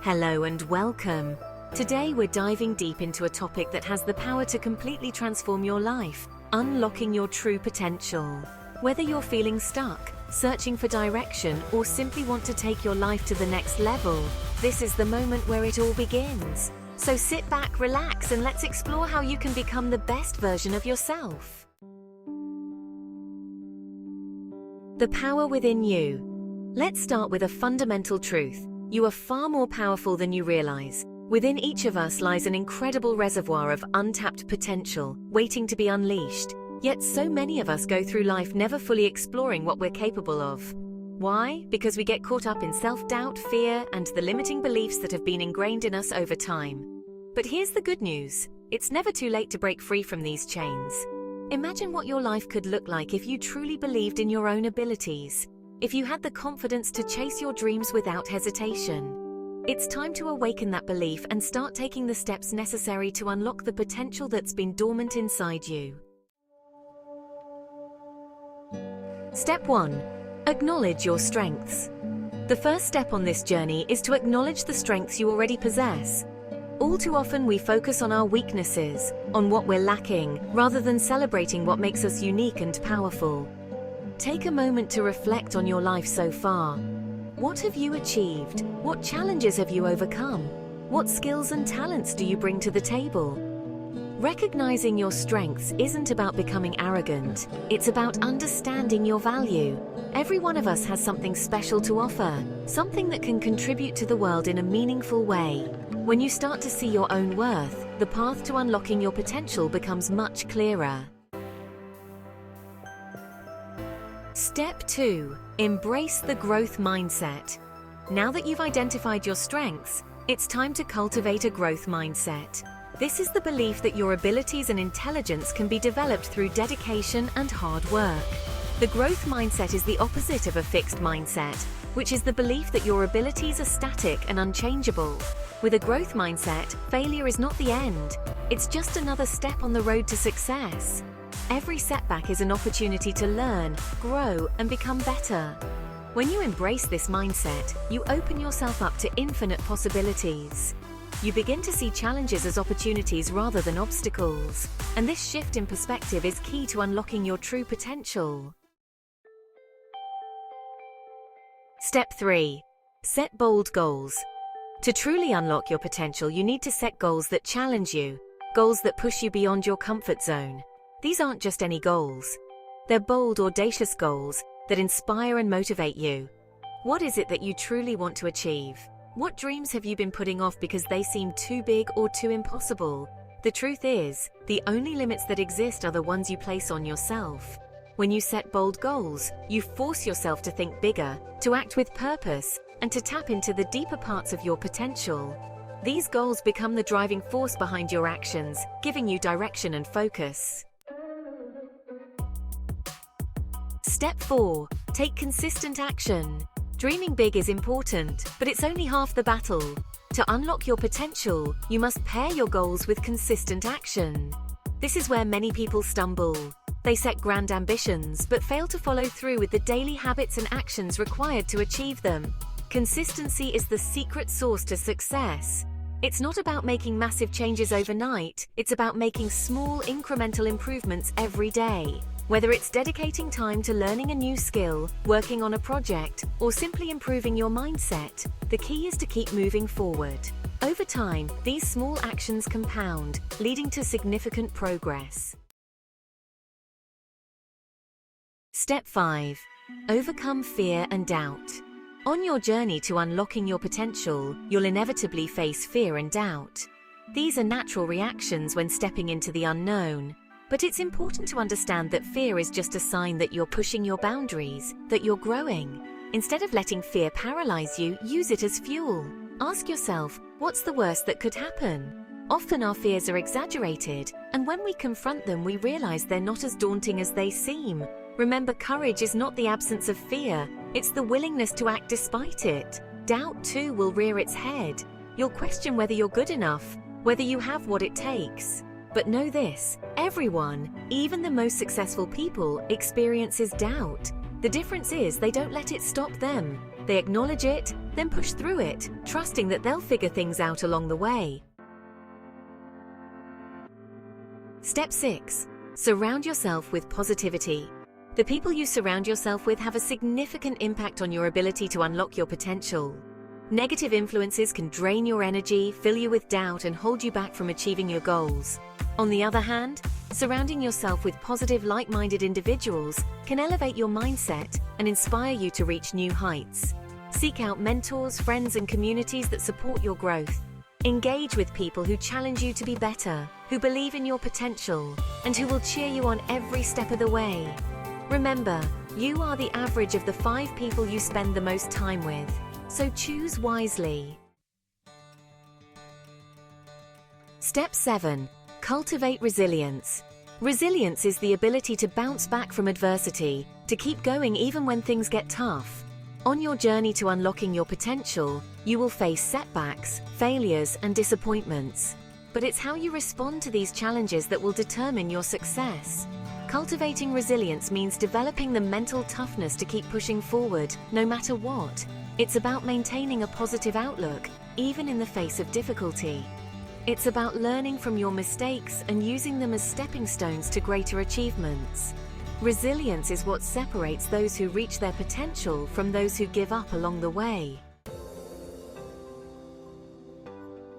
Hello and welcome. Today we're diving deep into a topic that has the power to completely transform your life, unlocking your true potential. Whether you're feeling stuck, searching for direction, or simply want to take your life to the next level, this is the moment where it all begins. So sit back, relax, and let's explore how you can become the best version of yourself. The power within you. Let's start with a fundamental truth. You are far more powerful than you realize. Within each of us lies an incredible reservoir of untapped potential, waiting to be unleashed. Yet so many of us go through life never fully exploring what we're capable of. Why? Because we get caught up in self-doubt, fear, and the limiting beliefs that have been ingrained in us over time. But here's the good news. It's never too late to break free from these chains. Imagine what your life could look like if you truly believed in your own abilities. If you had the confidence to chase your dreams without hesitation. It's time to awaken that belief and start taking the steps necessary to unlock the potential that's been dormant inside you. Step 1. Acknowledge your strengths. The first step on this journey is to acknowledge the strengths you already possess. All too often we focus on our weaknesses, on what we're lacking, rather than celebrating what makes us unique and powerful. Take a moment to reflect on your life so far. What have you achieved? What challenges have you overcome? What skills and talents do you bring to the table? Recognizing your strengths isn't about becoming arrogant. It's about understanding your value. Every one of us has something special to offer, something that can contribute to the world in a meaningful way. When you start to see your own worth, the path to unlocking your potential becomes much clearer. Step 2. Embrace the growth mindset. Now that you've identified your strengths, it's time to cultivate a growth mindset. This is the belief that your abilities and intelligence can be developed through dedication and hard work. The growth mindset is the opposite of a fixed mindset, which is the belief that your abilities are static and unchangeable. With a growth mindset, failure is not the end. It's just another step on the road to success. Every setback is an opportunity to learn, grow, and become better. When you embrace this mindset, you open yourself up to infinite possibilities. You begin to see challenges as opportunities rather than obstacles, and this shift in perspective is key to unlocking your true potential. Step 3. Set bold goals. To truly unlock your potential, you need to set goals that challenge you, goals that push you beyond your comfort zone. These aren't just any goals. They're bold, audacious goals that inspire and motivate you. What is it that you truly want to achieve? What dreams have you been putting off because they seem too big or too impossible? The truth is, the only limits that exist are the ones you place on yourself. When you set bold goals, you force yourself to think bigger, to act with purpose, and to tap into the deeper parts of your potential. These goals become the driving force behind your actions, giving you direction and focus. Step 4. Take consistent action. Dreaming big is important, but it's only half the battle. To unlock your potential, you must pair your goals with consistent action. This is where many people stumble. They set grand ambitions, but fail to follow through with the daily habits and actions required to achieve them. Consistency is the secret sauce to success. It's not about making massive changes overnight, it's about making small, incremental improvements every day. Whether it's dedicating time to learning a new skill, working on a project, or simply improving your mindset, the key is to keep moving forward. Over time, these small actions compound, leading to significant progress. Step 5. Overcome fear and doubt. On your journey to unlocking your potential, you'll inevitably face fear and doubt. These are natural reactions when stepping into the unknown. But it's important to understand that fear is just a sign that you're pushing your boundaries, that you're growing. Instead of letting fear paralyze you, use it as fuel. Ask yourself, what's the worst that could happen? Often our fears are exaggerated, and when we confront them, we realize they're not as daunting as they seem. Remember, courage is not the absence of fear, it's the willingness to act despite it. Doubt, too, will rear its head. You'll question whether you're good enough, whether you have what it takes. But know this, everyone, even the most successful people, experiences doubt. The difference is they don't let it stop them. They acknowledge it, then push through it, trusting that they'll figure things out along the way. Step 6. Surround yourself with positivity. The people you surround yourself with have a significant impact on your ability to unlock your potential. Negative influences can drain your energy, fill you with doubt, and hold you back from achieving your goals. On the other hand, surrounding yourself with positive, like-minded individuals can elevate your mindset and inspire you to reach new heights. Seek out mentors, friends, and communities that support your growth. Engage with people who challenge you to be better, who believe in your potential, and who will cheer you on every step of the way. Remember, you are the average of the 5 people you spend the most time with, so choose wisely. Step 7. Cultivate resilience. Resilience is the ability to bounce back from adversity, to keep going even when things get tough. On your journey to unlocking your potential, you will face setbacks, failures, and disappointments. But it's how you respond to these challenges that will determine your success. Cultivating resilience means developing the mental toughness to keep pushing forward, no matter what. It's about maintaining a positive outlook, even in the face of difficulty. It's about learning from your mistakes and using them as stepping stones to greater achievements. Resilience is what separates those who reach their potential from those who give up along the way.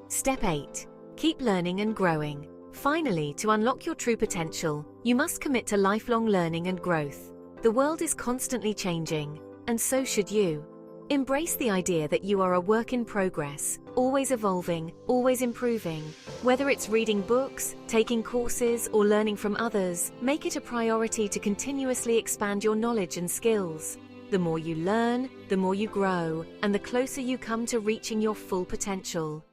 Step 8. Keep learning and growing. Finally, to unlock your true potential, you must commit to lifelong learning and growth. The world is constantly changing, and so should you. Embrace the idea that you are a work in progress, always evolving, always improving. Whether it's reading books, taking courses, or learning from others, make it a priority to continuously expand your knowledge and skills. The more you learn, the more you grow, and the closer you come to reaching your full potential.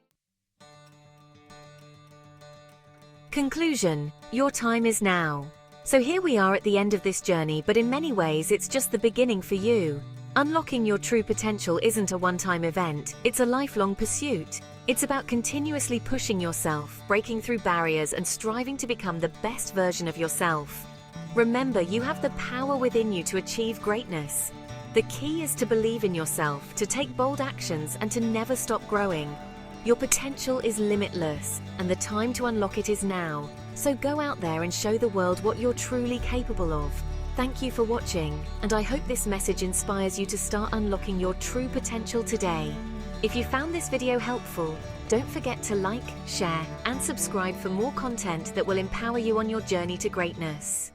Conclusion: your time is now. So here we are at the end of this journey, but in many ways it's just the beginning for you. Unlocking your true potential isn't a one-time event, it's a lifelong pursuit. It's about continuously pushing yourself, breaking through barriers, and striving to become the best version of yourself. Remember, you have the power within you to achieve greatness. The key is to believe in yourself, to take bold actions, and to never stop growing. Your potential is limitless, and the time to unlock it is now. So go out there and show the world what you're truly capable of. Thank you for watching, and I hope this message inspires you to start unlocking your true potential today. If you found this video helpful, don't forget to like, share, and subscribe for more content that will empower you on your journey to greatness.